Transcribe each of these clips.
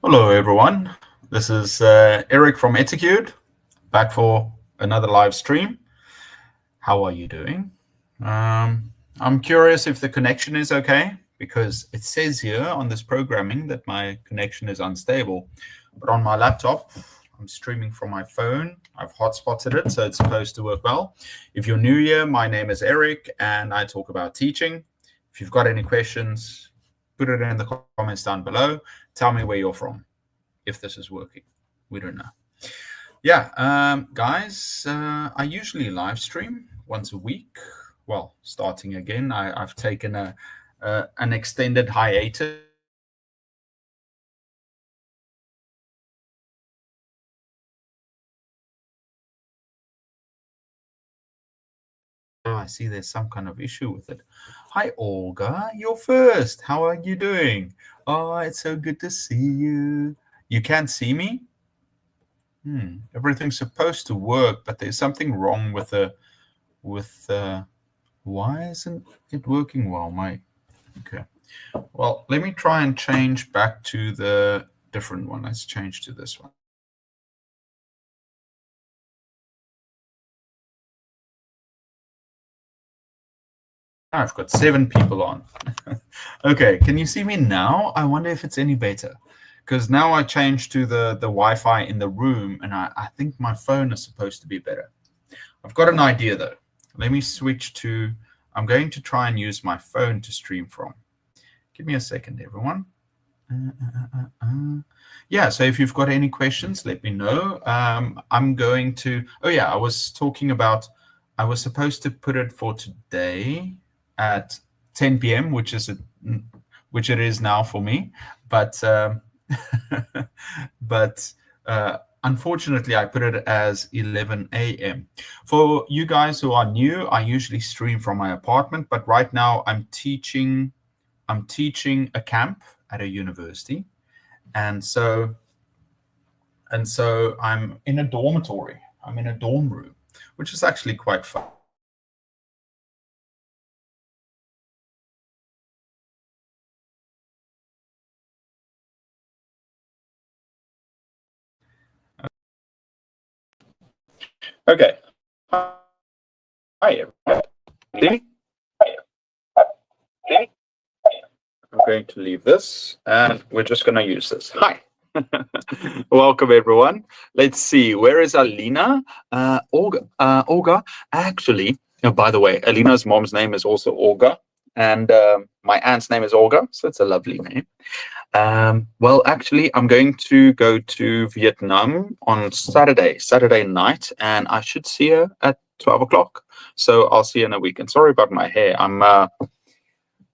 Hello, everyone. This is Eric from Etiquette, back for another live stream. How are you doing? I'm curious if the connection is okay, because it says here on this programming that my connection is unstable. But on my laptop, I'm streaming from my phone. I've hotspotted it, so it's supposed to work well. If you're new here, my name is Eric, and I talk about teaching. If you've got any questions, put it in the comments down below. Tell me where you're from, if this is working. We don't know. Yeah, guys, I usually live stream once a week. Well, starting again, I've taken an extended hiatus. Oh, I see there's some kind of issue with it. Hi, Olga, you're first. How are you doing? Oh, it's so good to see you. You can't see me? Everything's supposed to work, but there's something wrong with why isn't it working well? Okay. Well, let me try and change back to the different one. Let's change to this one. I've got 7 people on. Okay, can you see me now? I wonder if it's any better. Because now I changed to the Wi-Fi in the room, and I think my phone is supposed to be better. I've got an idea, though. Let me switch to... I'm going to try and use my phone to stream from. Give me a second, everyone. Yeah, so if you've got any questions, let me know. I'm going to... Oh, yeah, I was talking about... I was supposed to put it for today at 10 p.m., which it is now for me. But unfortunately, I put it as 11 a.m. For you guys who are new, I usually stream from my apartment, but right now I'm teaching a camp at a university, and so I'm in a dormitory. I'm in a dorm room, which is actually quite fun. Okay. Hi, everybody. I'm going to leave this, and we're just going to use this. Hi. Welcome, everyone. Let's see. Where is Alina? Olga. Actually, by the way, Alina's mom's name is also Olga, and my aunt's name is Olga, so it's a lovely name. Well, actually, I'm going to go to Vietnam on Saturday night, and I should see her at 12 o'clock. So I'll see her in a week. And sorry about my hair.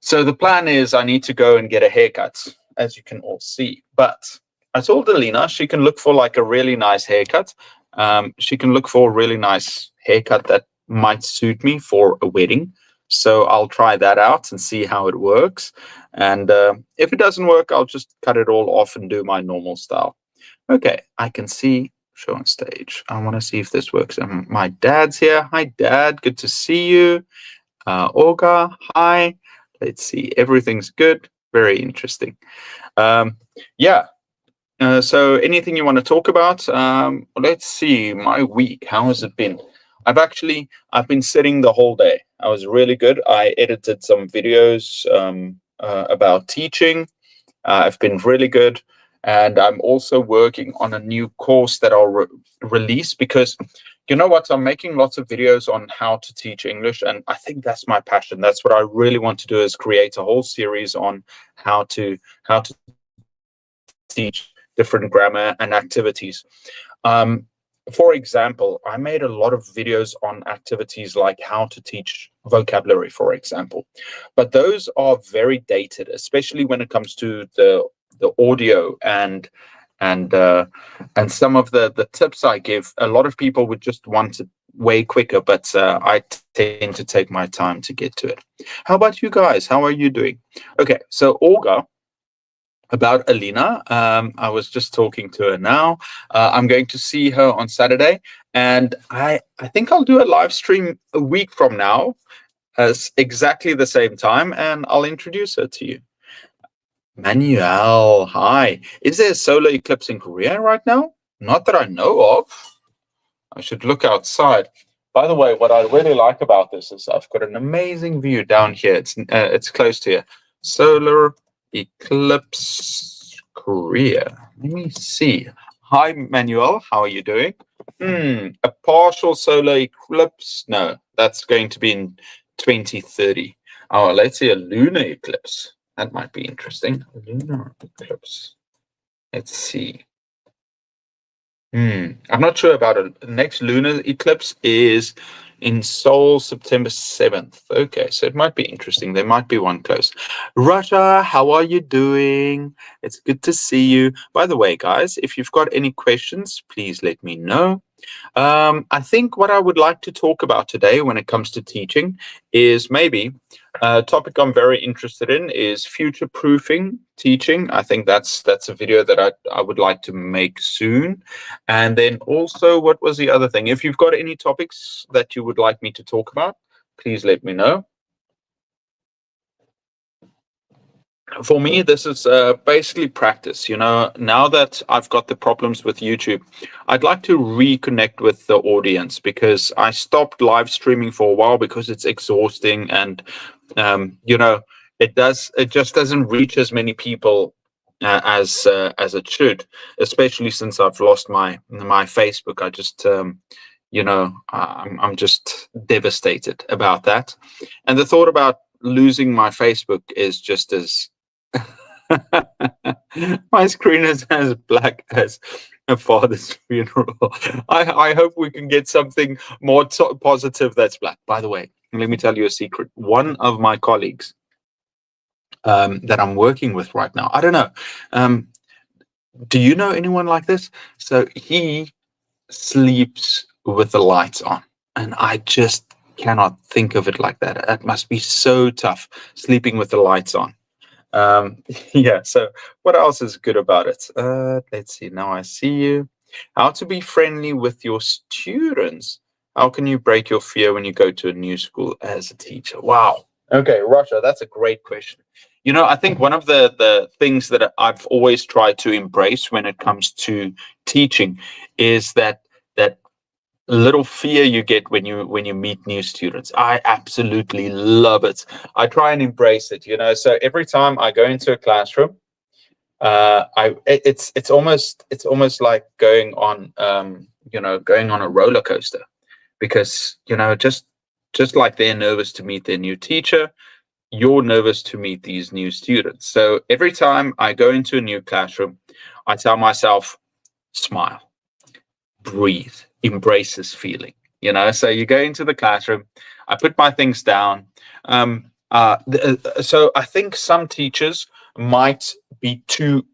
So the plan is I need to go and get a haircut, as you can all see. But I told Alina she can look for like a really nice haircut. She can look for a really nice haircut that might suit me for a wedding. So I'll try that out and see how it works. And if it doesn't work, I'll just cut it all off and do my normal style. Okay, I can see show on stage. I want to see if this works. My dad's here. Hi, Dad. Good to see you. Olga, hi. Let's see. Everything's good. Very interesting. Yeah. So anything you want to talk about? Let's see. My week. How has it been? I've been sitting the whole day. I was really good. I edited some videos about teaching. I've been really good. And I'm also working on a new course that I'll release, because you know what? I'm making lots of videos on how to teach English, and I think that's my passion. That's what I really want to do, is create a whole series on how to teach different grammar and activities. For example, I made a lot of videos on activities like how to teach vocabulary, for example. But those are very dated, especially when it comes to the audio and some of the tips I give. A lot of people would just want it way quicker, but I tend to take my time to get to it. How about you guys? How are you doing? Okay, so Olga, about Alina, I was just talking to her now. I'm going to see her on Saturday, and I think I'll do a live stream a week from now, exactly the same time, and I'll introduce her to you. Manuel, hi. Is there a solar eclipse in Korea right now? Not that I know of. I should look outside. By the way, what I really like about this is I've got an amazing view down here. It's close to here. Solar eclipse Korea. Let me see. Hi, Manuel. How are you doing? A partial solar eclipse? No, that's going to be in 2030. Oh, let's see a lunar eclipse. That might be interesting. Lunar eclipse. Let's see. I'm not sure about it. The next lunar eclipse is in Seoul, September 7th. Okay, so it might be interesting. There might be one close. Russia, how are you doing? It's good to see you. By the way, guys, if you've got any questions, please let me know. I think what I would like to talk about today when it comes to teaching is maybe a topic I'm very interested in is future-proofing teaching. I think that's a video that I would like to make soon. And then also, what was the other thing? If you've got any topics that you would like me to talk about, please let me know. For me, this is basically practice. Now that I've got the problems with YouTube, I'd like to reconnect with the audience because I stopped live streaming for a while because it's exhausting and it just doesn't reach as many people as it should, especially since I've lost my Facebook. I just I'm just devastated about that, and the thought about losing my Facebook is just as my screen is as black as a father's funeral. I hope we can get something more positive that's black. By the way, let me tell you a secret. One of my colleagues that I'm working with right now, I don't know. Do you know anyone like this? So he sleeps with the lights on, and I just cannot think of it like that. It must be so tough sleeping with the lights on. Yeah, so what else is good about it? Let's see. Now I see you. How to be friendly with your students. How can you break your fear when you go to a new school as a teacher? Wow. Okay, Russia, that's a great question. I think one of the things that I've always tried to embrace when it comes to teaching is that little fear you get when you meet new students. I absolutely love it. I try and embrace it. So every time I go into a classroom, it's almost like going on a roller coaster, because just like they're nervous to meet their new teacher, you're nervous to meet these new students. So every time I go into a new classroom, I tell myself, smile, breathe, embrace this feeling. So you go into the classroom, I put my things down. So I think some teachers might be too,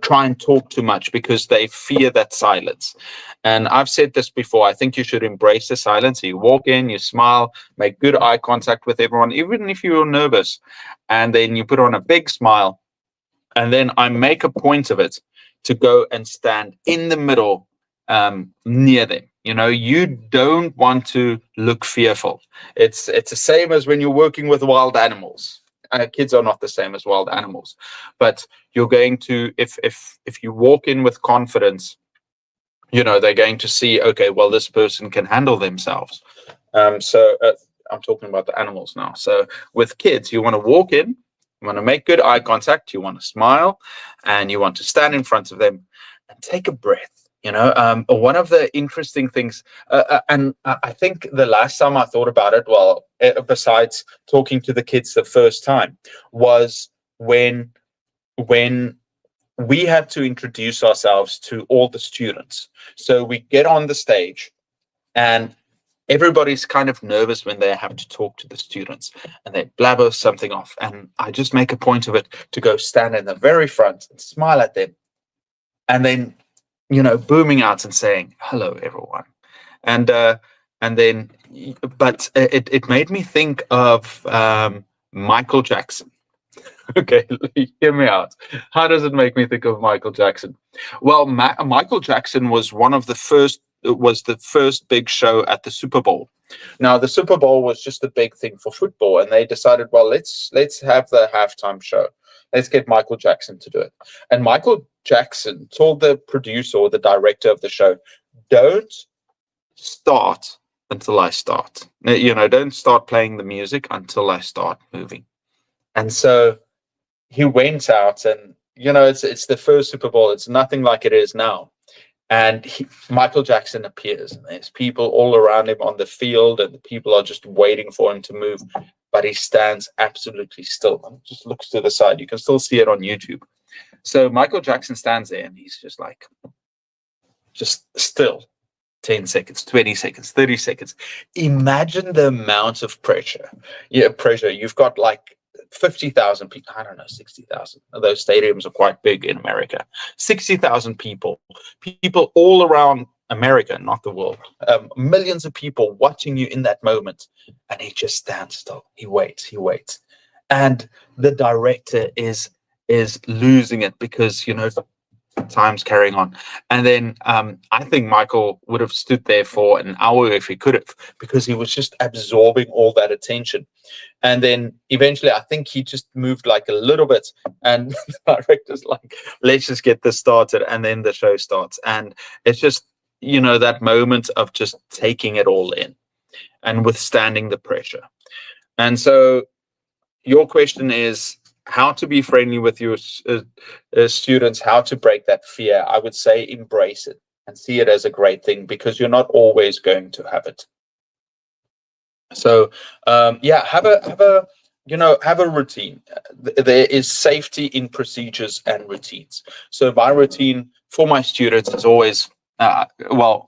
try and talk too much because they fear that silence. And I've said this before, I think you should embrace the silence. You walk in, you smile, make good eye contact with everyone, even if you're nervous, and then you put on a big smile. And then I make a point of it to go and stand in the middle, near them. You don't want to look fearful. It's the same as when you're working with wild animals. Kids are not the same as wild animals, but you're going to, if you walk in with confidence, they're going to see, okay, well, this person can handle themselves. So I'm talking about the animals now. So with kids, you want to walk in, you want to make good eye contact, you want to smile, and you want to stand in front of them and take a breath. One of the interesting things, and I think the last time I thought about it, well, besides talking to the kids the first time, was when we had to introduce ourselves to all the students. So we get on the stage, and everybody's kind of nervous when they have to talk to the students, and they blabber something off. And I just make a point of it to go stand in the very front and smile at them, and then booming out and saying, hello, everyone. And then, but it made me think of Michael Jackson. Okay, hear me out. How does it make me think of Michael Jackson? Well, Michael Jackson was the first big show at the Super Bowl. Now, the Super Bowl was just a big thing for football, and they decided, well, let's have the halftime show. Let's get Michael Jackson to do it. And Michael Jackson told the producer or the director of the show, don't start until I start. Don't start playing the music until I start moving. And so he went out, and it's the first Super Bowl. It's nothing like it is now. And Michael Jackson appears, and there's people all around him on the field, and the people are just waiting for him to move. But he stands absolutely still and just looks to the side. You can still see it on YouTube. So Michael Jackson stands there, and he's just still. 10 seconds, 20 seconds, 30 seconds. Imagine the amount of pressure. Pressure. You've got like 50,000 people. I don't know, 60,000. Those stadiums are quite big in America. 60,000 people all around America, not the world. Millions of people watching you in that moment. And he just stands still. He waits. And the director is losing it because, time's carrying on. And then I think Michael would have stood there for an hour if he could have, because he was just absorbing all that attention. And then eventually I think he just moved like a little bit, and the director's like, let's just get this started. And then the show starts. And it's just, that moment of just taking it all in and withstanding the pressure. And so your question is, how to be friendly with your students, how to break that fear. I would say embrace it and see it as a great thing, because you're not always going to have it. So have a routine. There is safety in procedures and routines. So my routine for my students is always,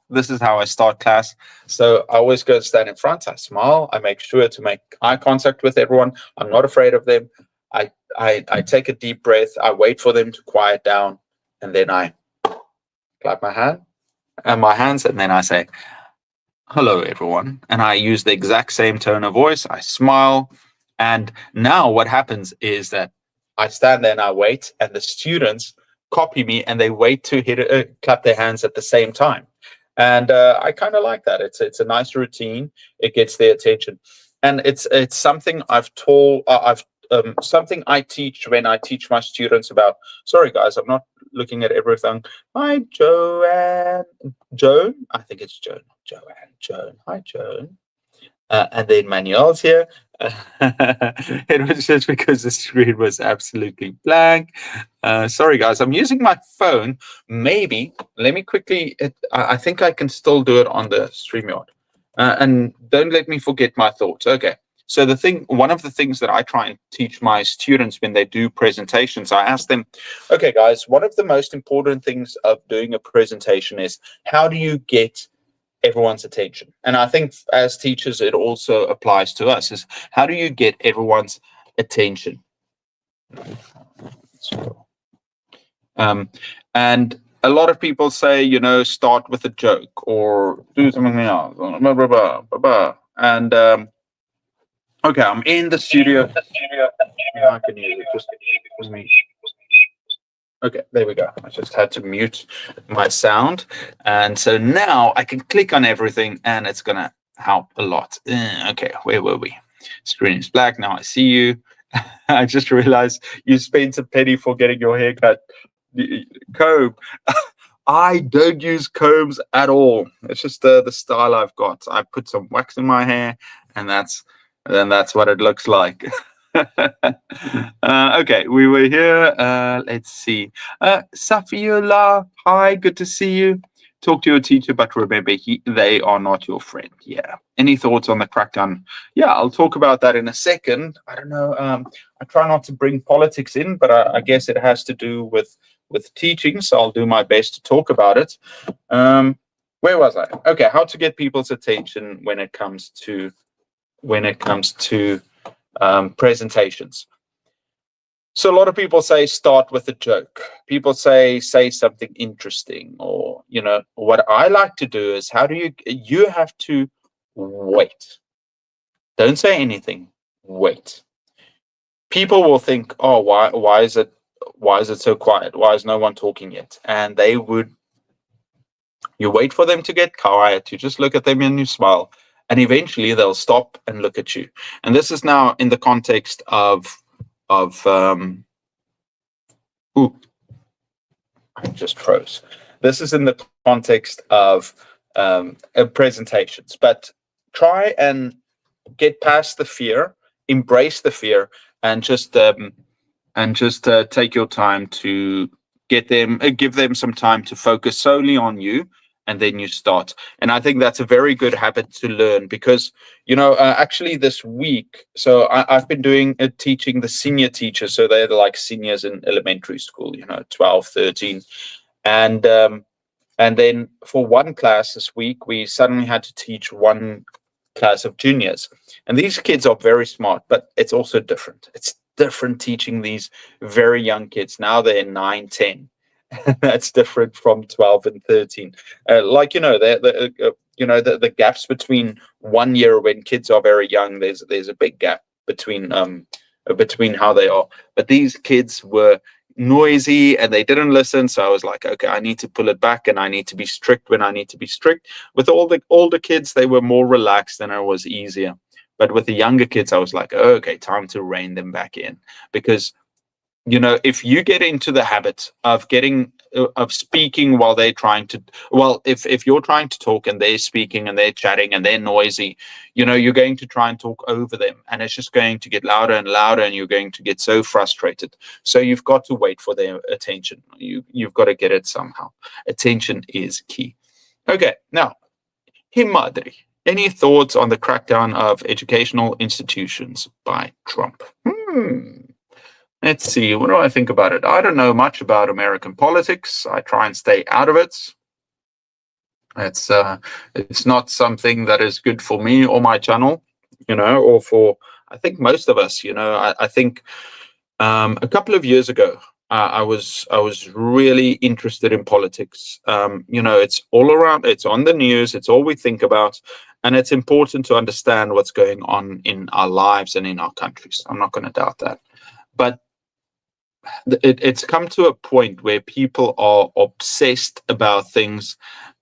this is how I start class. So I always go and stand in front. I smile. I make sure to make eye contact with everyone. I'm not afraid of them. I take a deep breath. I wait for them to quiet down, and then I clap my hands, and then I say, hello, everyone. And I use the exact same tone of voice. I smile. And now what happens is that I stand there and I wait, and the students copy me, and they wait to clap their hands at the same time. And I kind of like that. It's a nice routine. It gets their attention. And it's something something I teach when I teach my students about. Sorry, guys, I'm not looking at everything. Hi, Joan. I think it's Joan. Joan. Hi, Joan. And then Manuel's here. It was just because the screen was absolutely blank. Sorry, guys, I'm using my phone. Maybe, let me quickly, I think I can still do it on the StreamYard. And don't let me forget my thoughts. Okay. So one of the things that I try and teach my students when they do presentations, I ask them, okay, guys, one of the most important things of doing a presentation is, how do you get everyone's attention? And I think as teachers, it also applies to us, is how do you get everyone's attention? And a lot of people say, start with a joke or do something else. Blah, blah, blah, blah, blah. And okay, I'm in the studio. I can use it. Just me. Okay, there we go. I just had to mute my sound. And so now I can click on everything, and it's going to help a lot. Okay, where were we? Screen is black. Now I see you. I just realized you spent a penny for getting your hair cut. Comb. I don't use combs at all. It's just the style I've got. I put some wax in my hair, and that's what it looks like. Okay, we were here. Let's see. Safiola, hi, good to see you. Talk to your teacher, but remember, they are not your friend. Yeah. Any thoughts on the crackdown? Yeah, I'll talk about that in a second. I don't know. I try not to bring politics in, but I guess it has to do with teaching, so I'll do my best to talk about it. Where was I? Okay, how to get people's attention when it comes to presentations. So a lot of people say start with a joke. People say something interesting, or what I like to do is, how do you have to wait. Don't say anything. Wait. People will think, oh, why is it so quiet? Why is no one talking yet? And you wait for them to get quiet, you just look at them and you smile, and eventually they'll stop and look at you. And this is now in the context of Ooh, I just froze. This is in the context of presentations, but try and get past the fear, embrace the fear, and just take your time to give them some time to focus solely on you, and then you start. And I think that's a very good habit to learn because actually this week, so I've been doing teaching the senior teachers, so they're like seniors in elementary school, 12, 13, and then for one class this week, we suddenly had to teach one class of juniors. And these kids are very smart, but it's also different. It's different teaching these very young kids. Now they're 9, 10. That's different from 12 and 13. The gaps between 1 year when kids are very young, there's a big gap between how they are. But these kids were noisy and they didn't listen, so I was like, okay, I need to pull it back and I need to be strict when I need to be strict. With all the older kids, they were more relaxed and it was easier. But with the younger kids, I was like, oh, okay, time to rein them back in. Because if you get into the habit of speaking while they're trying to, well, if you're trying to talk and they're speaking and they're chatting and they're noisy, you're going to try and talk over them, and it's just going to get louder and louder, and you're going to get so frustrated. So you've got to wait for their attention. You've got to get it somehow. Attention is key. Okay, now, Himadri, any thoughts on the crackdown of educational institutions by Trump? Let's see, what do I think about it? I don't know much about American politics. I try and stay out of it. It's not something that is good for me or my channel, or for, I think, most of us. I think a couple of years ago, I was really interested in politics. It's all around, it's on the news, it's all we think about, and it's important to understand what's going on in our lives and in our countries. I'm not going to doubt that. But it's come to a point where people are obsessed about things,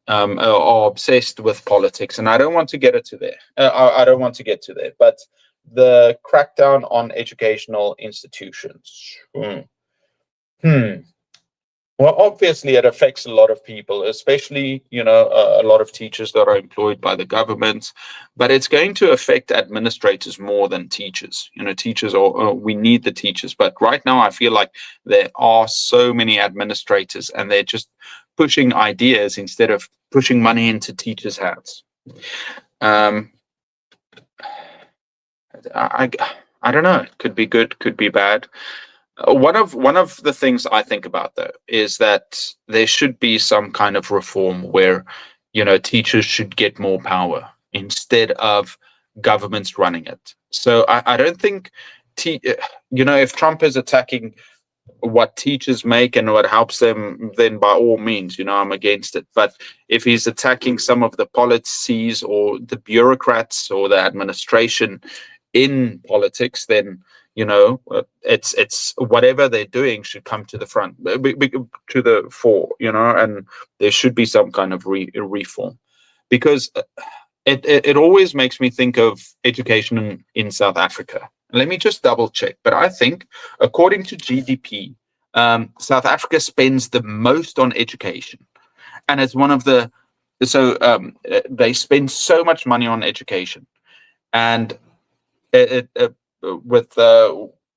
are obsessed with politics, and I don't want to get it to there. I don't want to get to there, but the crackdown on educational institutions. Well, obviously, it affects a lot of people, especially, a lot of teachers that are employed by the government. But it's going to affect administrators more than teachers. Teachers we need the teachers. But right now, I feel like there are so many administrators, and they're just pushing ideas instead of pushing money into teachers' hands. I don't know. It could be good, could be bad. One of the things I think about, though, is that there should be some kind of reform where, teachers should get more power instead of governments running it. So I don't think, if Trump is attacking what teachers make and what helps them, then by all means, I'm against it. But if he's attacking some of the policies or the bureaucrats or the administration in politics, then it's whatever they're doing should come to the front, to the fore, and there should be some kind of reform, because it always makes me think of education in South Africa. Let me just double check, but I think according to GDP, South Africa spends the most on education, and it's one of the they spend so much money on education, and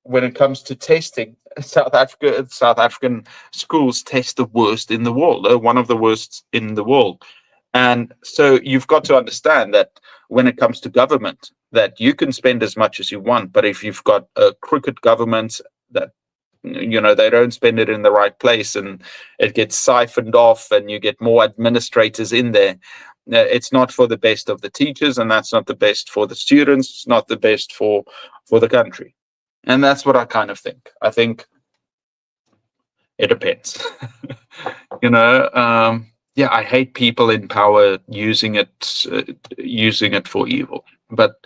when it comes to testing, South African schools test the worst in the world, one of the worst in the world. And so you've got to understand that when it comes to government, that you can spend as much as you want, but if you've got a crooked government that they don't spend it in the right place and it gets siphoned off and you get more administrators in there, it's not for the best of the teachers, and that's not the best for the students. It's not the best for the country. And that's what I kind of think. I think it depends. Yeah, I hate people in power using it for evil. But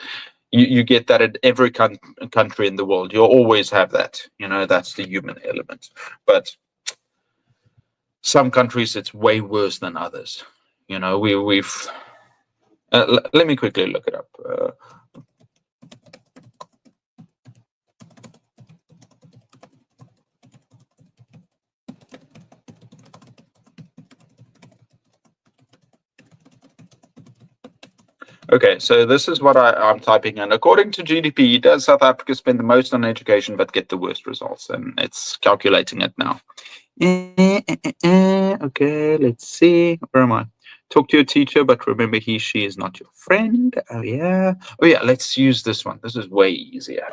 you get that in every country in the world. You'll always have that. That's the human element. But some countries, it's way worse than others. We've. Let me quickly look it up. Okay, so this is what I'm typing in. According to GDP, does South Africa spend the most on education but get the worst results? And it's calculating it now. Okay, let's see. Where am I? Talk to your teacher, but remember she is not your friend. Oh yeah. Oh yeah, let's use this one. This is way easier.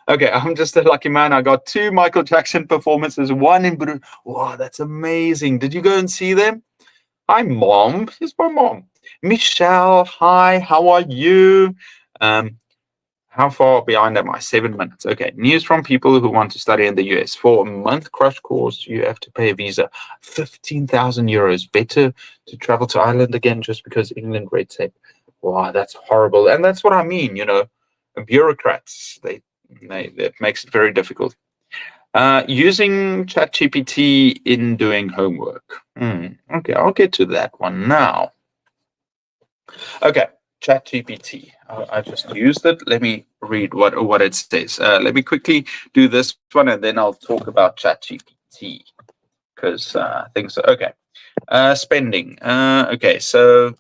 Okay, I'm just a lucky man. I got 2 Michael Jackson performances, 1 in Bruno. Wow, that's amazing. Did you go and see them? Hi, Mom. Here's my mom. Michelle, hi, how are you? Um, how far behind am I? 7 minutes. Okay. News from people who want to study in the US. For a month crash course, you have to pay a visa. 15,000 euros. Better to travel to Ireland again just because England red tape. Wow, that's horrible. And that's what I mean, bureaucrats, that makes it very difficult. Using ChatGPT in doing homework. Okay, I'll get to that one now. Okay, ChatGPT. I just used it. Let me read what it says. Let me quickly do this one, and then I'll talk about ChatGPT because things are okay. Spending. Okay, so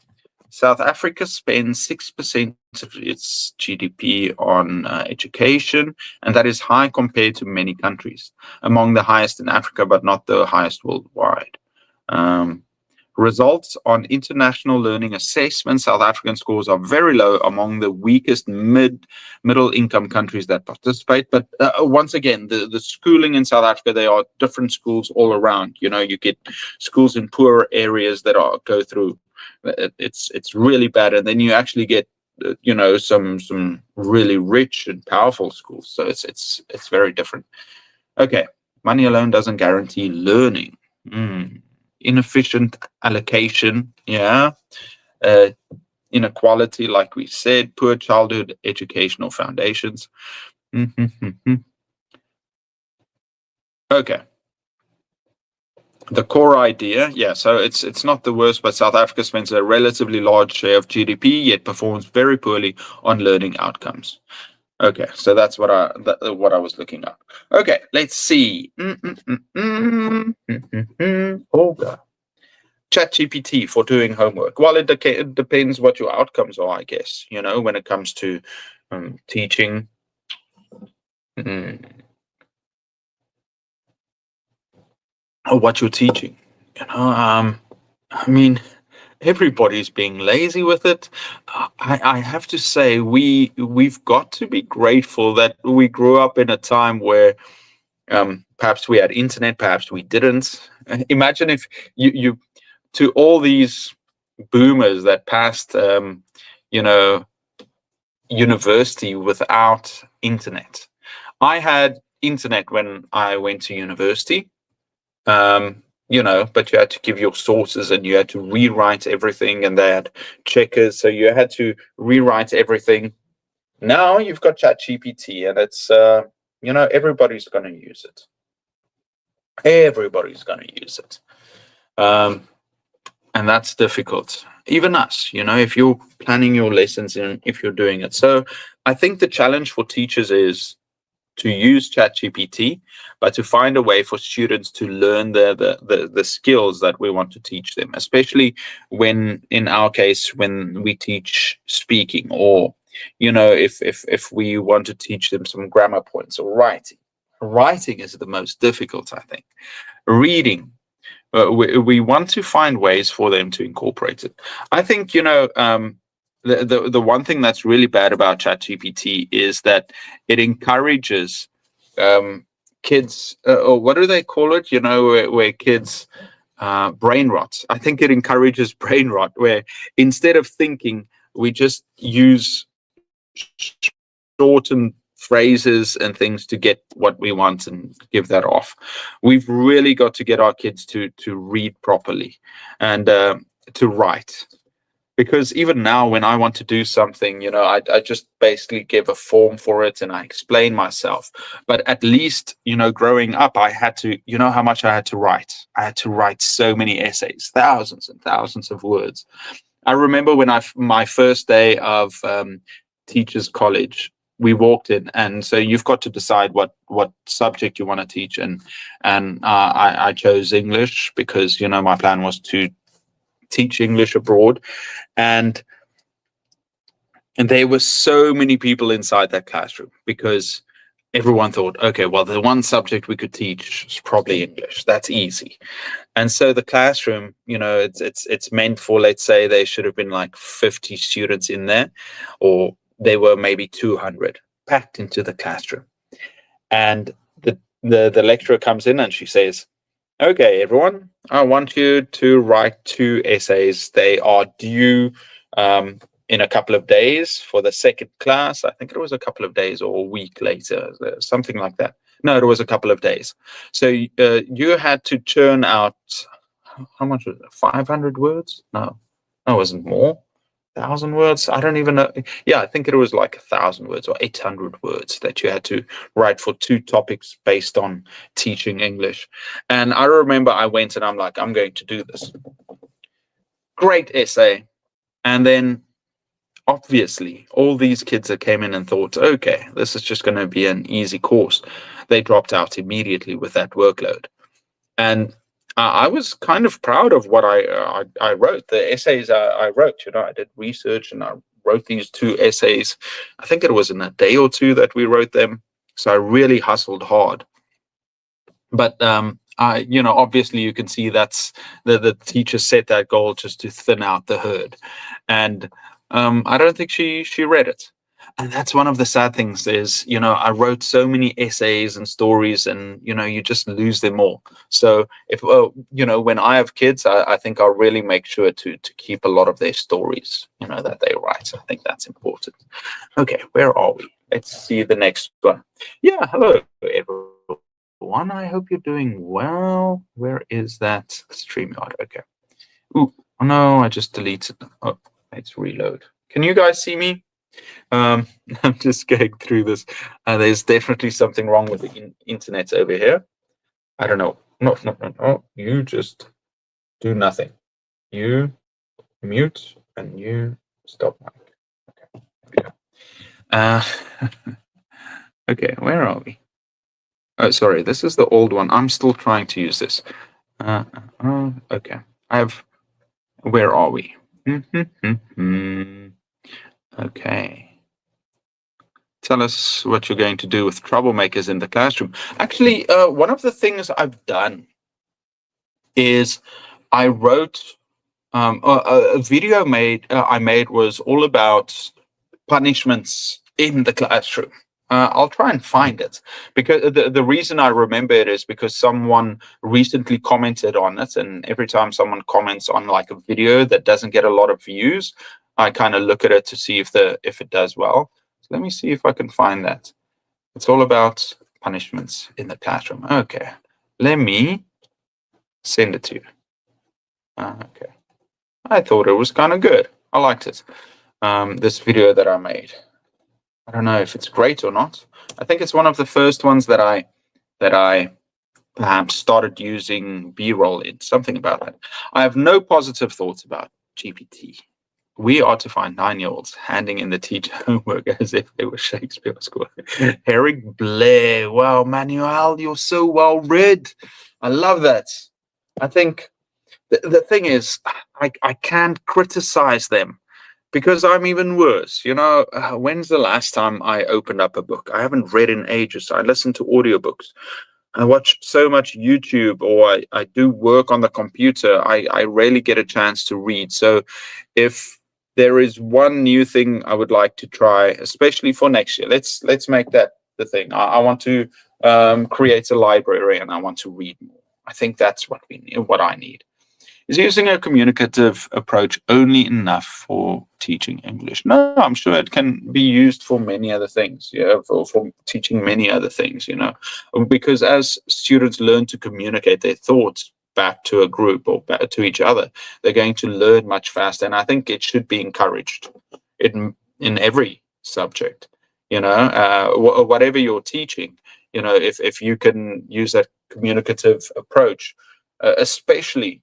South Africa spends 6% of its GDP on education, and that is high compared to many countries. Among the highest in Africa, but not the highest worldwide. Results on international learning assessment, South African scores are very low, among the weakest middle income countries that participate. But once again, the schooling in South Africa, they are different schools all around. You get schools in poor areas that go through. It's really bad, and then you actually get some really rich and powerful schools. So it's very different. Okay, money alone doesn't guarantee learning. Inefficient allocation, inequality, like we said, poor childhood educational foundations. Okay. The core idea, so it's not the worst, but South Africa spends a relatively large share of GDP, yet performs very poorly on learning outcomes. Okay, so that's what I was looking up. Okay, let's see. Oh God. ChatGPT for doing homework. Well, it depends what your outcomes are, I guess. When it comes to teaching. Or what you're teaching. I mean, everybody's being lazy with it. I have to say, we've got to be grateful that we grew up in a time where perhaps we had internet, perhaps we didn't. Imagine if you to all these boomers that passed, university without internet. I had internet when I went to university. But you had to give your sources and you had to rewrite everything, and they had checkers, so you had to rewrite everything. Now you've got ChatGPT, and it's everybody's going to use it. Everybody's going to use it, and that's difficult. Even us, if you're planning your lessons and if you're doing it. So I think the challenge for teachers is to use ChatGPT, but to find a way for students to learn the skills that we want to teach them, especially when, in our case, when we teach speaking, or if we want to teach them some grammar points, or writing. Writing is the most difficult, I think. Reading, we want to find ways for them to incorporate it. I think the one thing that's really bad about ChatGPT is that it encourages kids, or what do they call it? Where kids brain rot. I think it encourages brain rot, where instead of thinking, we just use shortened phrases and things to get what we want and give that off. We've really got to get our kids to read properly and to write. Because even now, when I want to do something, I just basically give a form for it and I explain myself. But at least, growing up, I had to, how much I had to write. I had to write so many essays, thousands and thousands of words. I remember when my first day of teachers college, we walked in, and so you've got to decide what subject you want to teach, and I chose English because my plan was to teach English abroad, and there were so many people inside that classroom because everyone thought, okay, well, the one subject we could teach is probably English. That's easy. And so the classroom, it's meant for, let's say, there should have been like 50 students in there, or there were maybe 200 packed into the classroom. And the lecturer comes in and she says, okay, everyone, I want you to write 2 essays. They are due in a couple of days for the second class. I think it was a couple of days or a week later, something like that. No, it was a couple of days. So you had to churn out, how much was it? 500 words? No, it wasn't more. 1,000 words? I don't even know. Yeah, I think it was like 1,000 words or 800 words that you had to write for 2 topics based on teaching English. And I remember I went and I'm like, I'm going to do this. Great essay. And then obviously all these kids that came in and thought, okay, this is just going to be an easy course, they dropped out immediately with that workload. And I was kind of proud of what I wrote, the essays I wrote. I did research and I wrote these 2 essays. I think it was in a day or 2 that we wrote them. So I really hustled hard. But obviously you can see that's the teacher set that goal just to thin out the herd, and I don't think she read it. And that's one of the sad things is, I wrote so many essays and stories, and, you just lose them all. So if, when I have kids, I think I'll really make sure to keep a lot of their stories, that they write. I think that's important. Okay, where are we? Let's see the next one. Yeah, hello, everyone. I hope you're doing well. Where is that StreamYard? Okay. Ooh, oh no, I just deleted. Oh, let's reload. Can you guys see me? I'm just going through this. There's definitely something wrong with the internet over here. I don't know. No. You just do nothing. You mute and you stop mic. Okay. There we go. Okay, where are we? Oh, sorry. This is the old one. I'm still trying to use this. Okay. Where are we? Okay. Tell us what you're going to do with troublemakers in the classroom. Actually, one of the things I've done is I wrote a video I made was all about punishments in the classroom. I'll try and find it, because the reason I remember it is because someone recently commented on it, and every time someone comments on like a video that doesn't get a lot of views, I kind of look at it to see if it does well. So let me see if I can find that. It's all about punishments in the classroom. Okay, let me send it to you. Okay, I thought it was kind of good. I liked it. This video that I made. I don't know if it's great or not. I think it's one of the first ones that I perhaps started using B-roll in, something about that. I have no positive thoughts about GPT. We are to find 9-year-olds handing in the teacher homework as if they were Shakespeare School. Eric Blair. Wow, Manuel, you're so well read. I love that. I think the thing is, I can't criticize them, because I'm even worse. When's the last time I opened up a book? I haven't read in ages. I listen to audiobooks. I watch so much YouTube, or I do work on the computer. I rarely get a chance to read. So if there is one new thing I would like to try, especially for next year, let's make that the thing. I want to create a library, and I want to read more. I think that's what I need. Is using a communicative approach only enough for teaching English? No, I'm sure it can be used for many other things. For teaching many other things. Because as students learn to communicate their thoughts back to a group or back to each other, they're going to learn much faster. And I think it should be encouraged in every subject. Whatever you're teaching. If you can use that communicative approach. Especially,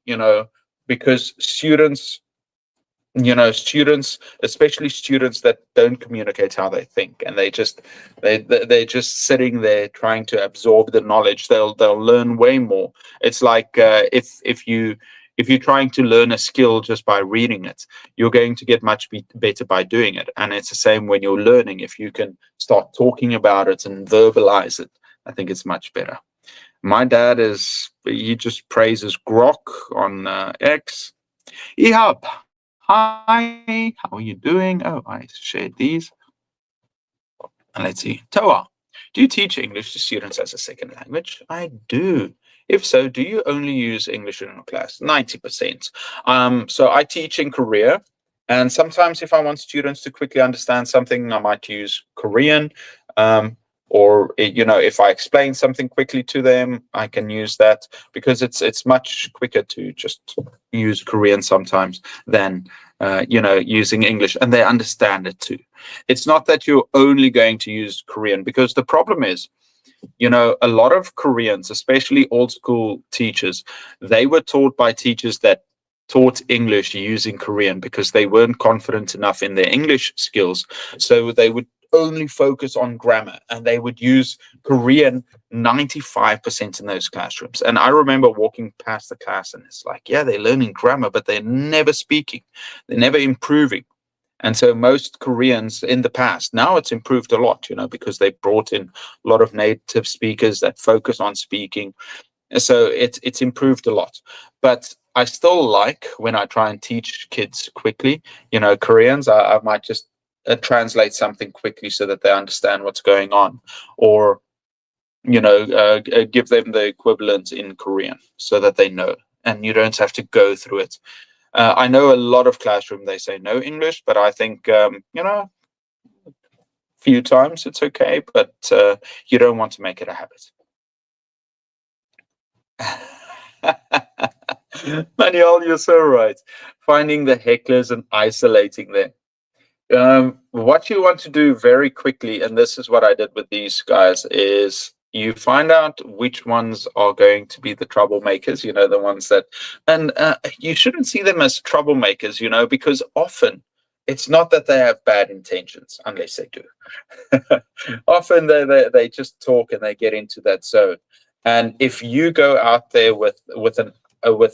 because students, especially students that don't communicate how they think, and they're just sitting there trying to absorb the knowledge, they'll learn way more. It's like if you If you're trying to learn a skill just by reading it, you're going to get much better by doing it. And it's the same when you're learning. If you can start talking about it and verbalize it, I think it's much better. My dad he just praises Grok on X. Ehab, hi, how are you doing? Oh, I shared these. And let's see. Toa, do you teach English to students as a second language? I do. If so, do you only use English in your class? 90%. So I teach in Korea. And sometimes if I want students to quickly understand something, I might use Korean. Or if I explain something quickly to them, I can use that, because it's much quicker to just use Korean sometimes than using English, and they understand it too. It's not that you're only going to use Korean, because the problem is, a lot of Koreans, especially old school teachers, they were taught by teachers that taught English using Korean because they weren't confident enough in their English skills. So they would only focus on grammar, and they would use Korean 95% in those classrooms. And I remember walking past the class, and it's like, yeah, they're learning grammar, but they're never speaking. They're never improving. And so most Koreans in the past, now it's improved a lot, because they brought in a lot of native speakers that focus on speaking. And so it's improved a lot. But I still like, when I try and teach kids quickly, Koreans, I might just translate something quickly so that they understand what's going on, or give them the equivalent in Korean so that they know, and you don't have to go through it. I know a lot of classroom, they say no English, but I think few times it's okay, but you don't want to make it a habit. Manuel, you're so right. Finding the hecklers and isolating them. What you want to do very quickly, and this is what I did with these guys, is you find out which ones are going to be the troublemakers, the ones that, and you shouldn't see them as troublemakers, because often it's not that they have bad intentions, unless they do. Often they just talk and they get into that zone. And if you go out there with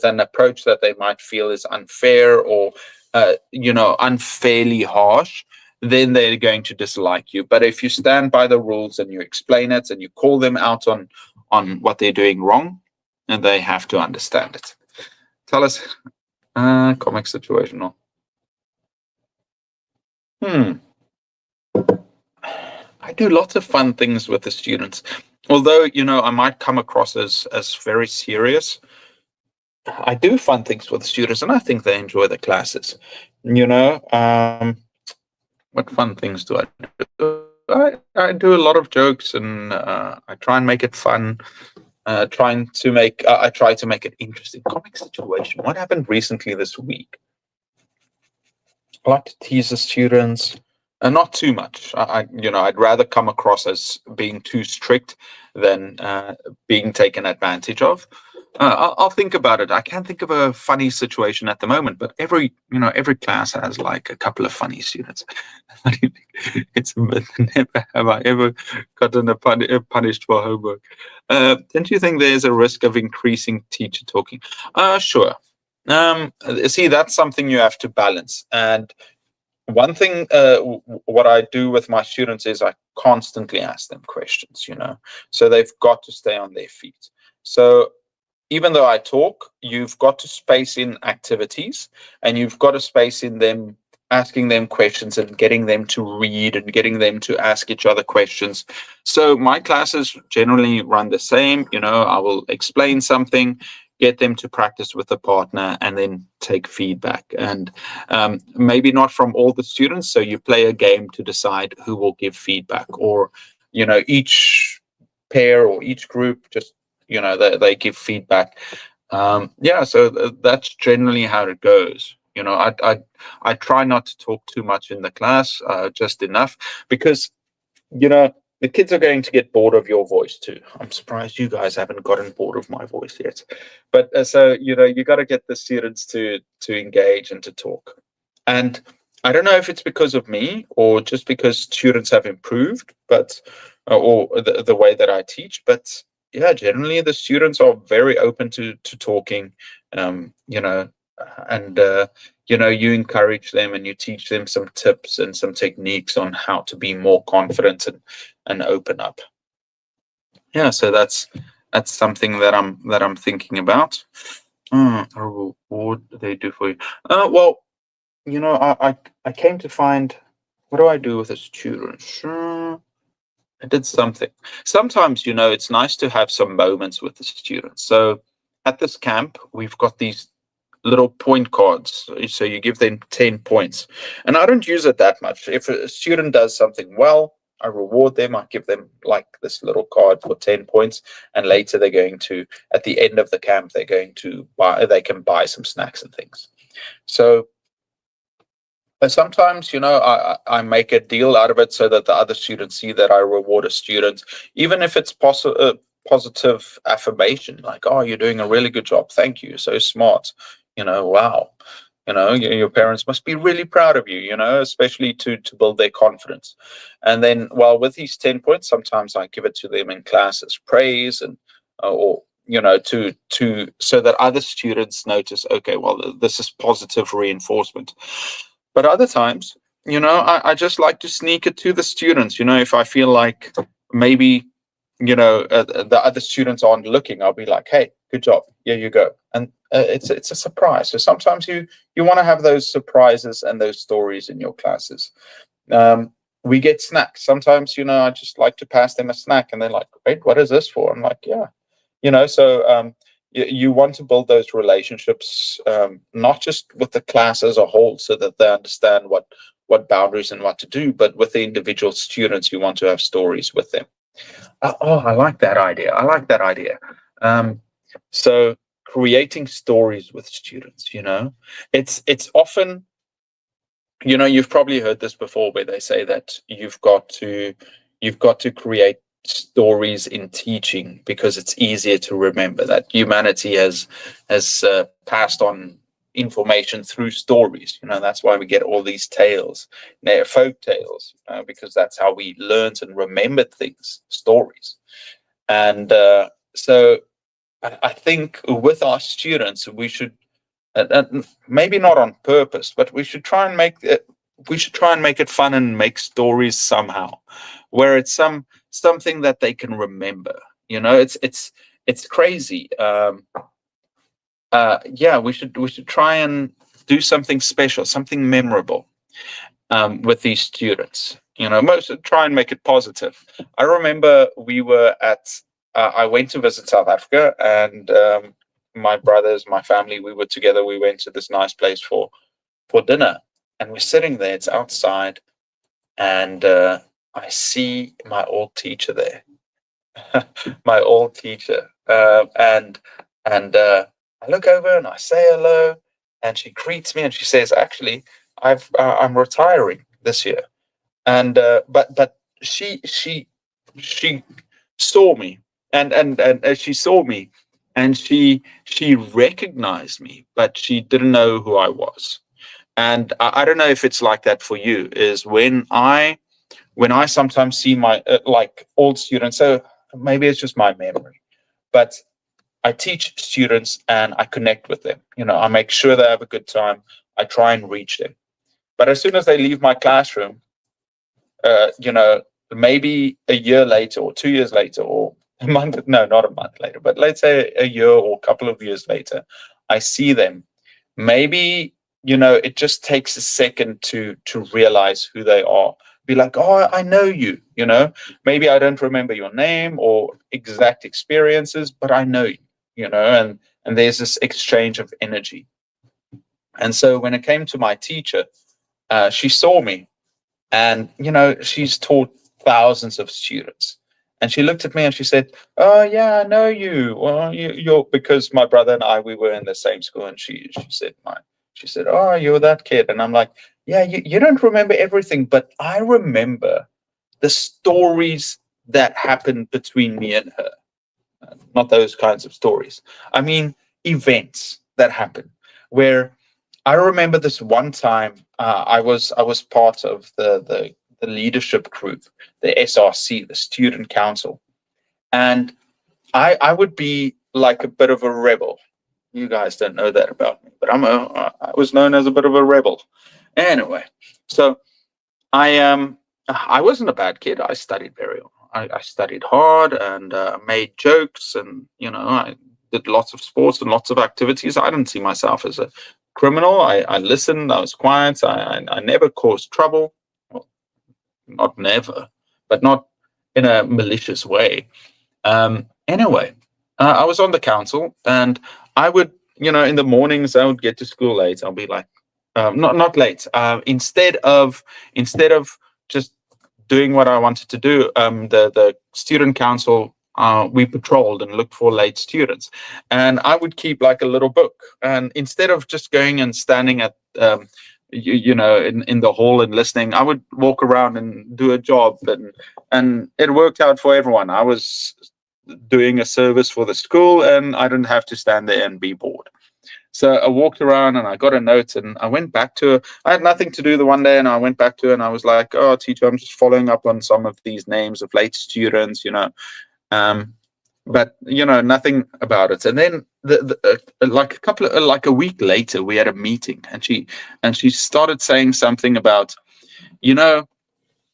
an approach that they might feel is unfair, or unfairly harsh, then they're going to dislike you. But if you stand by the rules and you explain it and you call them out on what they're doing wrong, and they have to understand it. Tell us, comic situational. I do lots of fun things with the students. Although, I might come across as very serious, I do fun things with the students, and I think they enjoy the classes. What fun things do I do? I do a lot of jokes, and I try and make it fun. I try to make it interesting. Comic situation. What happened recently this week? I like to tease the students, and not too much. I'd rather come across as being too strict than being taken advantage of. I'll think about it. I can't think of a funny situation at the moment, but every class has like a couple of funny students. What do you think? It's a myth. Never have I ever gotten punished for homework. Don't you think there's a risk of increasing teacher talking? Sure. See, that's something you have to balance. And one thing, what I do with my students is I constantly ask them questions, so they've got to stay on their feet. So even though I talk, you've got to space in activities, and you've got to space in them asking them questions and getting them to read and getting them to ask each other questions. So my classes generally run the same. I will explain something, get them to practice with a partner, and then take feedback. And maybe not from all the students. So you play a game to decide who will give feedback, or, each pair or each group just, they give feedback. So that's generally how it goes. I try not to talk too much in the class, just enough, because, the kids are going to get bored of your voice too. I'm surprised you guys haven't gotten bored of my voice yet. But so, you got to get the students to engage and to talk. And I don't know if it's because of me or just because students have improved, but or the way that I teach. But yeah, generally the students are very open to talking, you know, and you know, you encourage them and you teach them some tips and some techniques on how to be more confident and open up. Yeah, so that's something that I'm thinking about. Or what do they do for you? Well, you know, I came to find, what do I do with the students? I did something. Sometimes, you know, it's nice to have some moments with the students. So at this camp, we've got these little point cards. So you give them 10 points. And I don't use it that much. If a student does something well, I reward them. I give them like this little card for 10 points. And later they're going to, at the end of the camp, they're going to buy, they can buy some snacks and things. So but sometimes, you know, I make a deal out of it so that the other students see that I reward a student, even if it's positive affirmation, like, oh, you're doing a really good job. Thank you. So smart. You know, wow. You know, your parents must be really proud of you, you know, especially to build their confidence. And then, well, with these 10 points, sometimes I give it to them in class as praise and, or, you know, to so that other students notice, okay, well, this is positive reinforcement. But other times, you know, I just like to sneak it to the students. You know, if I feel like maybe, you know, the other students aren't looking, I'll be like, hey, good job. Here you go. And it's a surprise. So sometimes you want to have those surprises and those stories in your classes. We get snacks. Sometimes, you know, I just like to pass them a snack and they're like, wait, what is this for? I'm like, yeah, you know, so you want to build those relationships, not just with the class as a whole, so that they understand what boundaries and what to do, but with the individual students, you want to have stories with them. Oh, I like that idea. I like that idea. Um, so creating stories with students, you know, it's often, you know, you've probably heard this before where they say that you've got to create stories in teaching because it's easier to remember, that humanity has passed on information through stories. You know, that's why we get all these tales, they're folk tales, because that's how we learned and remembered things, stories. And so I think with our students we should, maybe not on purpose, but we should try and make it fun and make stories somehow, where it's something that they can remember. You know, it's crazy. Yeah, we should try and do something special, something memorable, with these students. You know, most try and make it positive. I remember we were at. I went to visit South Africa, and my brothers, my family, we were together. We went to this nice place for dinner, and we're sitting there. It's outside, and I see my old teacher there, my old teacher, and I look over and I say hello, and she greets me and she says, "Actually, I'm retiring this year." And but she saw me, and she saw me, and she recognized me, but she didn't know who I was. And I don't know if it's like that for you. Is when I sometimes see my like old students. So maybe it's just my memory, but I teach students and I connect with them. You know, I make sure they have a good time. I try and reach them. But as soon as they leave my classroom, you know, maybe a year later or 2 years later or a month, no, not a month later, but let's say a year or a couple of years later, I see them. Maybe, you know, it just takes a second to realize who they are. Be like, oh, I know you, you know, maybe I don't remember your name or exact experiences, but I know you, you know, and there's this exchange of energy. And so when it came to my teacher, she saw me, and you know, she's taught thousands of students, and she looked at me and she said, oh yeah, I know you. Well, you're, because my brother and I, we were in the same school. And she said, oh, you're that kid. And I'm like, yeah, you don't remember everything, but I remember the stories that happened between me and her. Not those kinds of stories, I mean events that happen, where I remember this one time, I was part of the leadership group, the SRC, the student council, and I would be like a bit of a rebel. You guys don't know that about me, but I was known as a bit of a rebel. Anyway, so I wasn't a bad kid. I studied very well. I studied hard and made jokes, and I did lots of sports and lots of activities. I didn't see myself as a criminal. I listened. I was quiet. I never caused trouble. Well, not never, but not in a malicious way. Anyway, I was on the council, and I would, in the mornings, I would get to school late. I'll be like, not late. Instead of just doing what I wanted to do, the student council, we patrolled and looked for late students, and I would keep like a little book. And instead of just going and standing at in the hall and listening, I would walk around and do a job, and it worked out for everyone. I was doing a service for the school, and I didn't have to stand there and be bored. So I walked around and I got a note, and I went back to her. I had nothing to do the one day, and I went back to her and I was like, "Oh, teacher, I'm just following up on some of these names of late students, but nothing about it." And then like a week later, we had a meeting, and she started saying something about,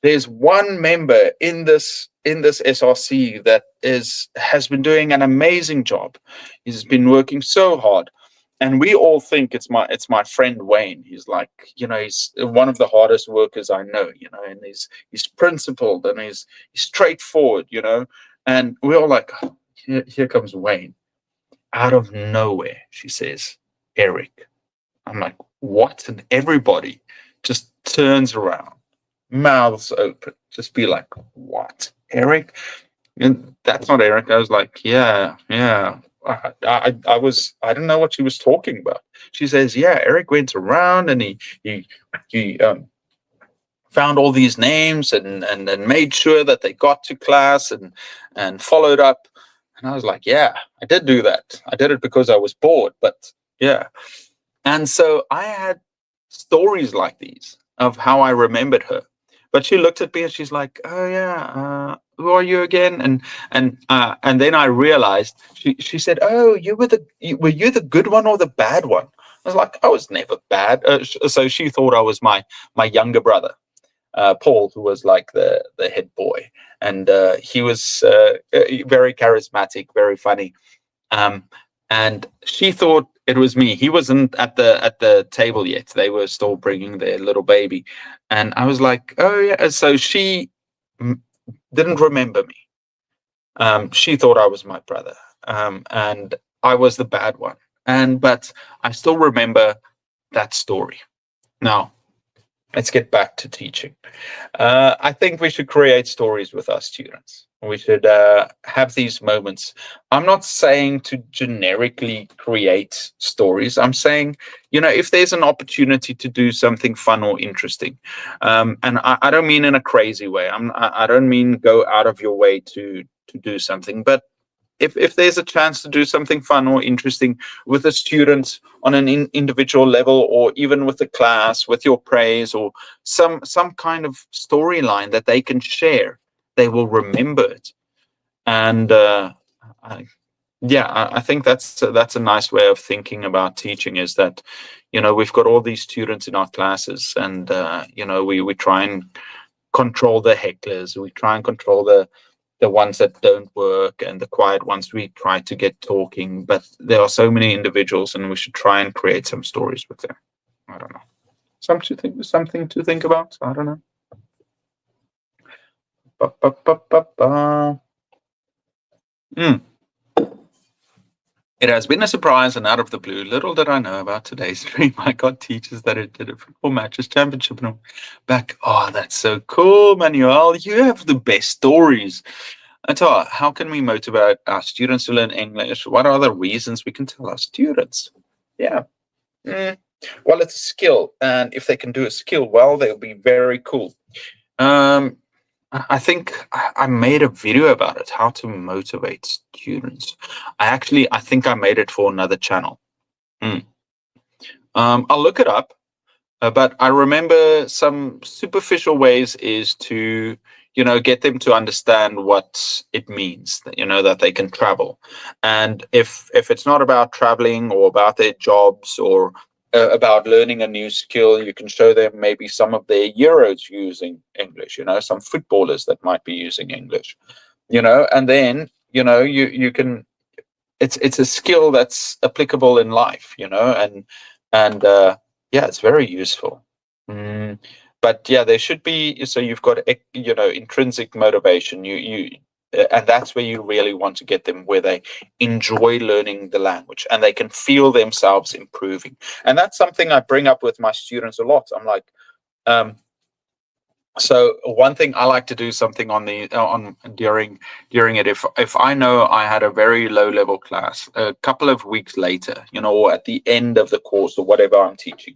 there's one member in this SRC that has been doing an amazing job. He's been working so hard, and we all think it's my friend Wayne. He's like, he's one of the hardest workers I know, and he's principled, and he's straightforward, and we're all like, "Oh, here comes Wayne." Out of nowhere, she says, "Eric." I'm like, "What?" And everybody just turns around, mouths open, just be like, "What, Eric?" And that's not Eric. I was like, "Yeah, yeah." I didn't know what she was talking about. She says, "Yeah, Eric went around and he found all these names and made sure that they got to class and followed up." And I was like, "Yeah, I did do that. I did it because I was bored, but yeah." And so I had stories like these of how I remembered her. But she looked at me and she's like, "Oh yeah, who are you again?" And then I realized she said, "Oh, were you the good one or the bad one?" I was like, "I was never bad." So she thought I was my younger brother, Paul, who was like the head boy, and he was very charismatic, very funny. Um, and she thought it was me. He wasn't at the table yet. They were still bringing their little baby, and I was like, "Oh yeah." So she didn't remember me. She thought I was my brother, and I was the bad one. But I still remember that story. Now, let's get back to teaching. I think we should create stories with our students. We should have these moments. I'm not saying to generically create stories. I'm saying, if there's an opportunity to do something fun or interesting, and I don't mean in a crazy way. I don't mean go out of your way to do something, but if there's a chance to do something fun or interesting with the students on an individual level, or even with the class, with your praise, or some kind of storyline that they can share, they will remember it. And I think that's a nice way of thinking about teaching, is that we've got all these students in our classes, and we try and control the hecklers, we try and control the ones that don't work, and the quiet ones we try to get talking. But there are so many individuals, and we should try and create some stories with them. I don't know. Something to think about. I don't know. Ba, ba, ba, ba, ba. It has been a surprise and out of the blue. Little did I know about today's stream. I got teachers that it did a football matches championship and I'm back. Oh, that's so cool, Manuel. You have the best stories. Atar, how can we motivate our students to learn English? What are the reasons we can tell our students? Yeah. Well, it's a skill, and if they can do a skill well, they'll be very cool. I think I made a video about it, how to motivate students. I think I made it for another channel. I'll look it up. But I remember some superficial ways is to, get them to understand what it means, that they can travel. And if it's not about traveling or about their jobs or about learning a new skill, you can show them maybe some of their heroes using English, some footballers that might be using English, and then, you can, it's a skill that's applicable in life, and yeah, it's very useful. But yeah, there should be, so you've got, intrinsic motivation, and that's where you really want to get them, where they enjoy learning the language and they can feel themselves improving. And that's something I bring up with my students a lot. I'm like, so one thing I like to do something during it, if I know I had a very low level class, a couple of weeks later, or at the end of the course or whatever I'm teaching,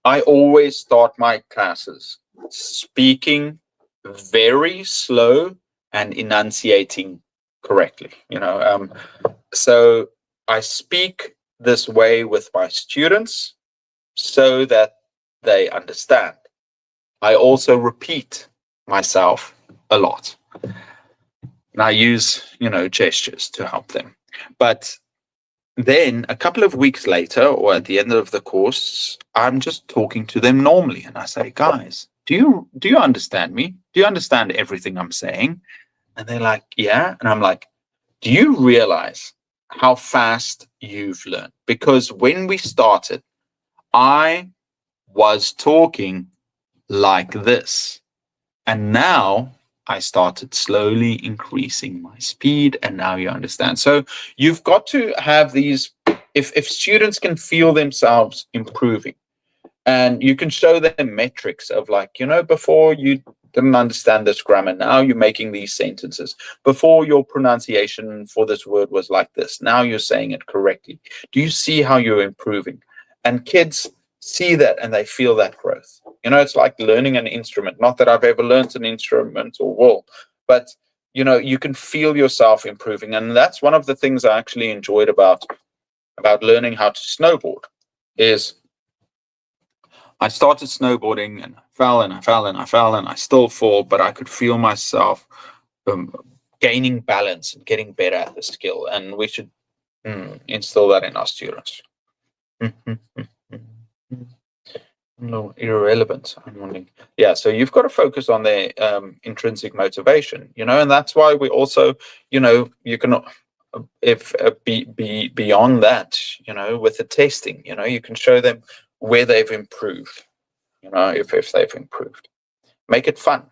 I always start my classes speaking very slow and enunciating correctly. So I speak this way with my students so that they understand. I also repeat myself a lot. And I use, gestures to help them. But then a couple of weeks later, or at the end of the course, I'm just talking to them normally. And I say, guys, do you understand me? Do you understand everything I'm saying? And they're like, yeah. And I'm like, do you realize how fast you've learned? Because when we started, I was talking like this. And now I started slowly increasing my speed, and now you understand. So you've got to have these, if students can feel themselves improving, and you can show them metrics of like, before you didn't understand this grammar, now you're making these sentences. Before, your pronunciation for this word was like this, now you're saying it correctly. Do you see how you're improving? And kids see that and they feel that growth. It's like learning an instrument. Not that I've ever learned an instrument or will, but you can feel yourself improving. And that's one of the things I actually enjoyed about learning how to snowboard. Is I started snowboarding and I fell and I fell and I fell and I still fall, but I could feel myself gaining balance and getting better at the skill. And we should instill that in our students. No, irrelevant. I'm wondering. Yeah, so you've got to focus on their intrinsic motivation, and that's why we also, you can, if be beyond that, with the testing, you can show them where they've improved, if they've improved. Make it fun.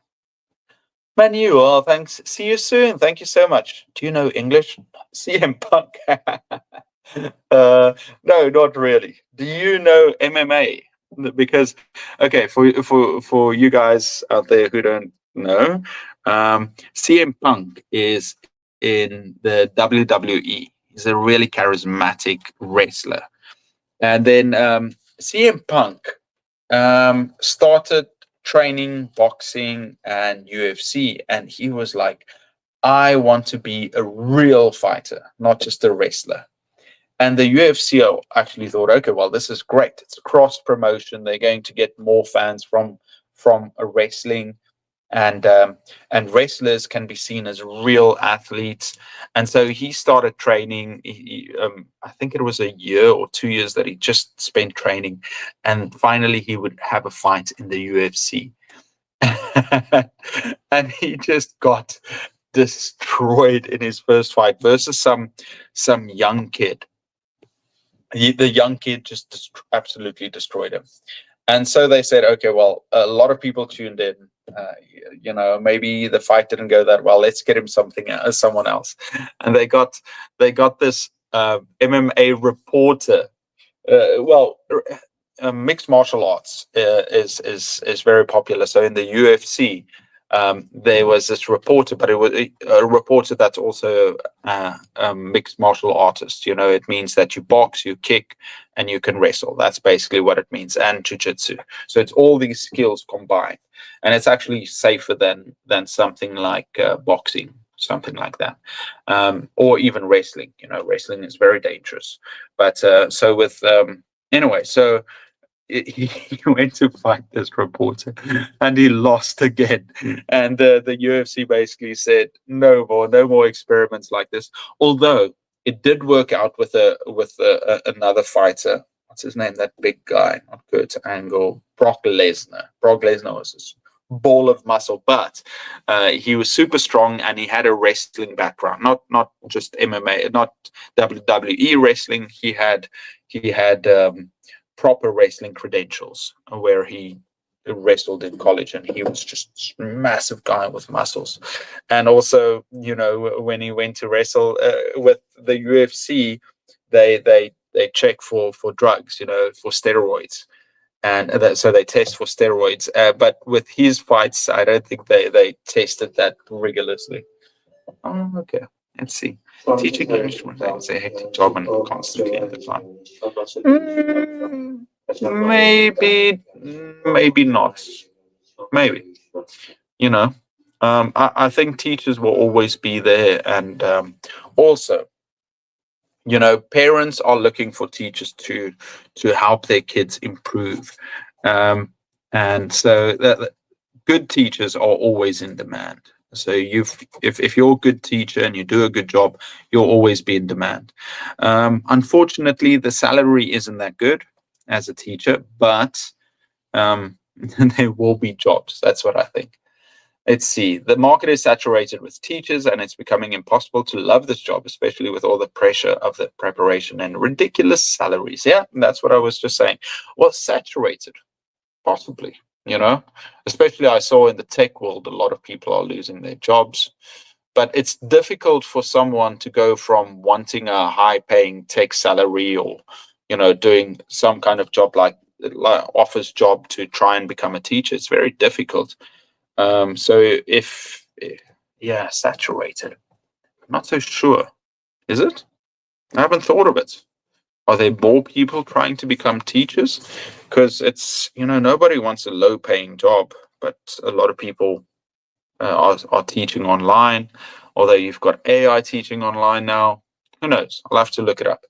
Manuel, thanks. See you soon. Thank you so much. Do you know English? CM Punk. No, not really. Do you know MMA? Because, okay, for you guys out there who don't know, CM Punk is in the WWE. He's a really charismatic wrestler. And then CM Punk started training boxing and UFC, and he was like, I want to be a real fighter, not just a wrestler. And the UFC actually thought, okay, well, this is great. It's a cross promotion. They're going to get more fans from a wrestling, and wrestlers can be seen as real athletes. And so he started training. I think it was a year or 2 years that he just spent training, and finally he would have a fight in the UFC. And he just got destroyed in his first fight versus some young kid. The young kid just absolutely destroyed him. And so they said, okay, well, a lot of people tuned in. Maybe the fight didn't go that well. Let's get him someone else. And they got this MMA reporter. Mixed martial arts is very popular. So in the UFC, there was this reporter, but it was a reporter that's also a mixed martial artist. It means that you box, you kick, and you can wrestle. That's basically what it means, and jiu-jitsu. So it's all these skills combined, and it's actually safer than something like boxing, something like that, or even wrestling. Wrestling is very dangerous. But so with anyway, so he went to fight this reporter and he lost again. And the UFC basically said, no more experiments like this. Although it did work out with another fighter. What's his name? That big guy, not Kurt Angle, Brock Lesnar. Brock Lesnar was this ball of muscle, but he was super strong and he had a wrestling background, not just MMA, not WWE wrestling. He had proper wrestling credentials where he wrestled in college, and he was just a massive guy with muscles. And also, when he went to wrestle with the UFC, they check for drugs, for steroids, and so they test for steroids. But with his fights, I don't think they tested that rigorously. Oh, okay. Let's see. Teaching English remains a hectic job and constantly in decline. Maybe not. Maybe. I think teachers will always be there, and also, parents are looking for teachers to help their kids improve, and so good teachers are always in demand. So if you're a good teacher and you do a good job, you'll always be in demand. Unfortunately, the salary isn't that good as a teacher, but there will be jobs. That's what I think. Let's see. The market is saturated with teachers, and it's becoming impossible to love this job, especially with all the pressure of the preparation and ridiculous salaries. Yeah, that's what I was just saying. Well, saturated, possibly. Especially I saw in the tech world, a lot of people are losing their jobs. But it's difficult for someone to go from wanting a high-paying tech salary or, doing some kind of job like office job to try and become a teacher. It's very difficult. So yeah, saturated. I'm not so sure. Is it? I haven't thought of it. Are there more people trying to become teachers? Because it's, nobody wants a low-paying job, but a lot of people are teaching online, although you've got AI teaching online now. Who knows? I'll have to look it up.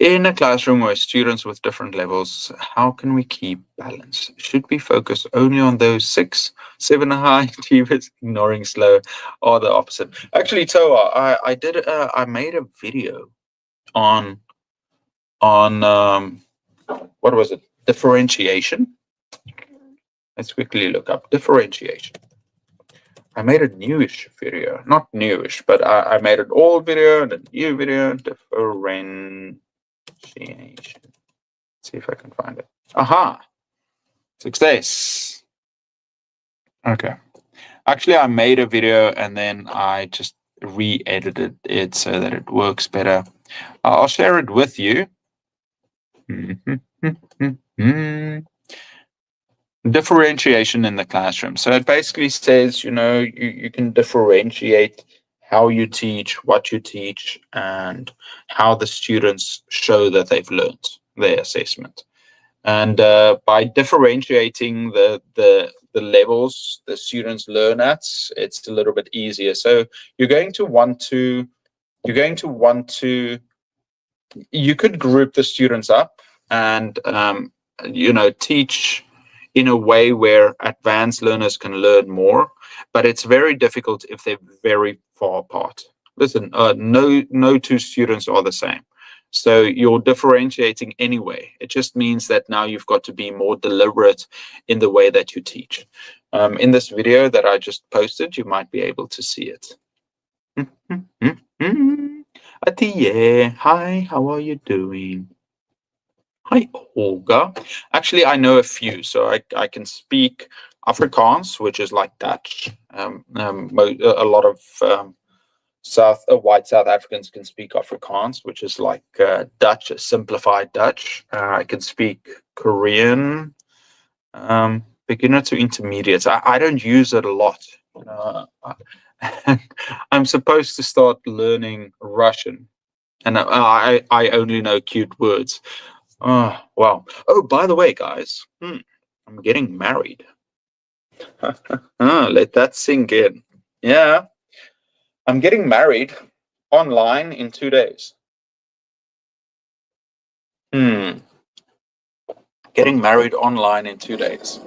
In a classroom where students with different levels, how can we keep balance? Should we focus only on those 6, 7 high achievers, ignoring slow, or the opposite? Actually, Toa, I made a video on what was it? Differentiation. Let's quickly look up differentiation. I made a newish video, not newish, but I made an old video and a new video. Differentiation. Let's see if I can find it. Aha! Success. Okay. Actually, I made a video and then I just re-edited it so that it works better. I'll share it with you. Differentiation in the classroom. So it basically says, you can differentiate how you teach, what you teach, and how the students show that they've learned their assessment. And by differentiating the levels the students learn at, it's a little bit easier. So you're going to want to, you could group the students up and, teach in a way where advanced learners can learn more, but it's very difficult if they're very far apart. Listen, no two students are the same. So you're differentiating anyway. It just means that now you've got to be more deliberate in the way that you teach. In this video that I just posted, you might be able to see it. Atiye, hi, how are you doing? Hi, Olga. Actually, I know a few, so I can speak Afrikaans, which is like Dutch. A lot of white South Africans can speak Afrikaans, which is like Dutch, simplified Dutch. I can speak Korean, beginner to intermediate. I don't use it a lot. I'm supposed to start learning Russian, and I only know cute words. Oh, wow. Oh, by the way, guys, I'm getting married. Let that sink in. Yeah. I'm getting married online in 2 days. Getting married online in 2 days.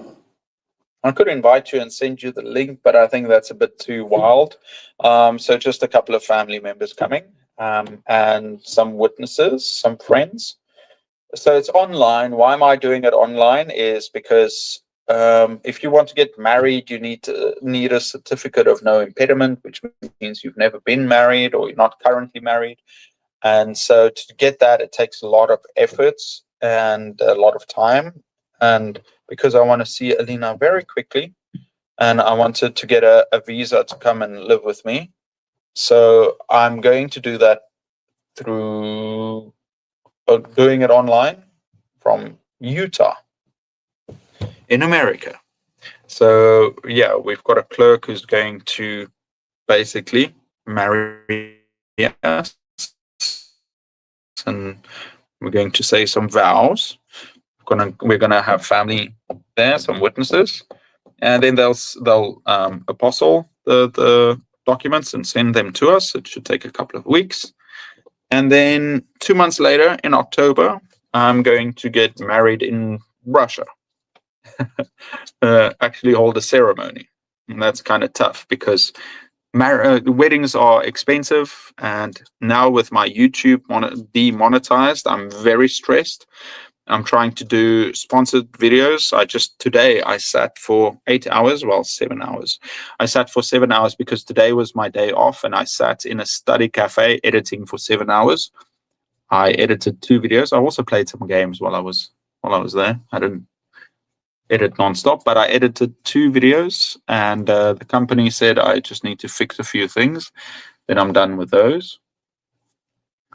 I could invite you and send you the link, but I think that's a bit too wild. So just a couple of family members coming, and some witnesses, some friends. So it's online. Why am I doing it online? Is because if you want to get married, you need a certificate of no impediment, which means you've never been married or you're not currently married. And so to get that, it takes a lot of efforts and a lot of time. And because I want to see Alina very quickly, and I wanted to get a visa to come and live with me. So I'm going to do that through doing it online from Utah in America. So yeah, we've got a clerk who's going to basically marry us, and we're going to say some vows. We're gonna have family there, some witnesses, and then they'll apostle the documents and send them to us. It should take a couple of weeks, and then 2 months later, in October, I'm going to get married in Russia. Actually, hold a ceremony, and that's kind of tough because weddings are expensive, and now with my YouTube demonetized, I'm very stressed. I'm trying to do sponsored videos. Today I sat for 8 hours, well, 7 hours. I sat for 7 hours because today was my day off, and I sat in a study cafe editing for 7 hours. I edited 2 videos. I also played some games while I was there. I didn't edit nonstop, but I edited 2 videos, and the company said I just need to fix a few things. Then I'm done with those.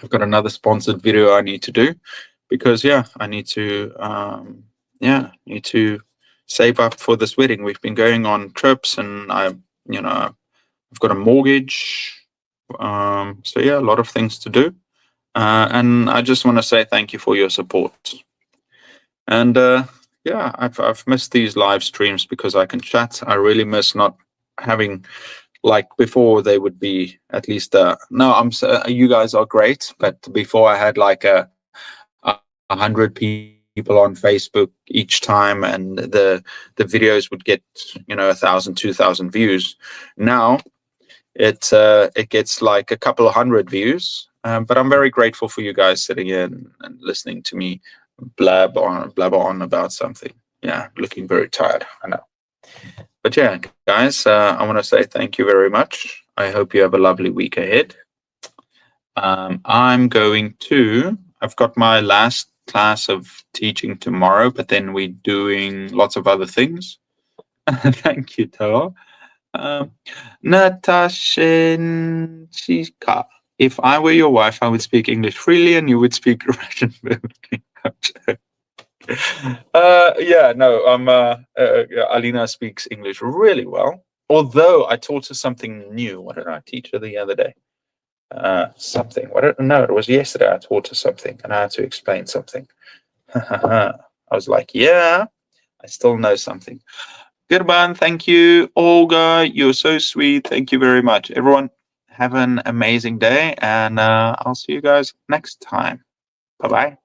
I've got another sponsored video I need to do because I need to save up for this wedding. We've been going on trips, and I've got a mortgage. So a lot of things to do. And I just want to say thank you for your support. And I've missed these live streams because I can chat. I really miss not having, like before, they would be at least you guys are great, but before I had like 100 people on Facebook each time, and the videos would get 1,000, 2,000 views. Now it gets like a couple of hundred views, but I'm very grateful for you guys sitting in and listening to me blabber on about something. Looking very tired, I know. But guys, I want to say thank you very much. I hope you have a lovely week ahead. I've got my last class of teaching tomorrow, but then we're doing lots of other things. Thank you, Toa. Natashenchika. If I were your wife, I would speak English freely and you would speak Russian fluently. Alina speaks English really well. Although I taught her something new. What did I teach her the other day? Something. It was yesterday. I taught her something, and I had to explain something. I was like, I still know something. Goodbye. Thank you, Olga. You're so sweet. Thank you very much, everyone. Have an amazing day, and I'll see you guys next time. Bye bye.